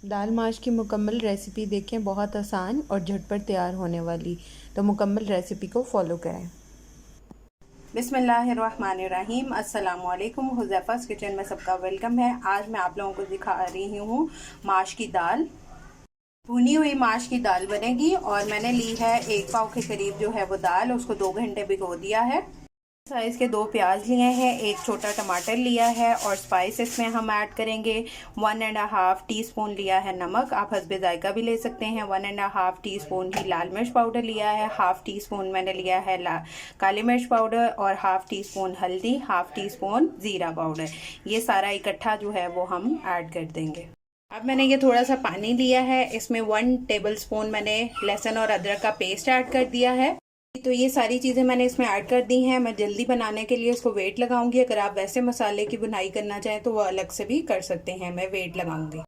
दाल माश की मुकम्मल रेसिपी देखें, बहुत आसान और झटपट तैयार होने वाली। तो मुकम्मल रेसिपी को फॉलो करें। बिस्मिल्लाहिर्रहमानिर्रहीम। अस्सलाम वालेकुम। हुज़ैफ़ा's किचन में सबका वेलकम है। आज मैं आप लोगों को दिखा रही हूँ माश की दाल। भुनी हुई माश की दाल बनेगी और मैंने ली है 1 पाव के करीब जो है वो दाल, उसको 2 घंटे भिगो दिया है। साइज़ के 2 प्याज लिए हैं, 1 छोटा टमाटर लिया है और स्पाइस इसमें हम ऐड करेंगे 1.5 टीस्पून लिया है नमक, आप हस्बे जायका भी ले सकते हैं। 1.5 टीस्पून ही लाल मिर्च पाउडर लिया है, हाफ टी स्पून मैंने लिया है काली मिर्च पाउडर और हाफ टी स्पून हल्दी, हाफ टी स्पून ज़ीरा पाउडर। ये सारा इकट्ठा जो है वो हम ऐड कर देंगे। अब मैंने ये थोड़ा सा पानी लिया है, इसमें 1 टेबल स्पून मैंने लहसुन और अदरक का पेस्ट ऐड कर दिया है। तो ये सारी चीज़ें मैंने इसमें ऐड कर दी हैं। मैं जल्दी बनाने के लिए इसको वेट लगाऊंगी। अगर आप वैसे मसाले की बुनाई करना चाहें तो वो अलग से भी कर सकते हैं, मैं वेट लगाऊंगी।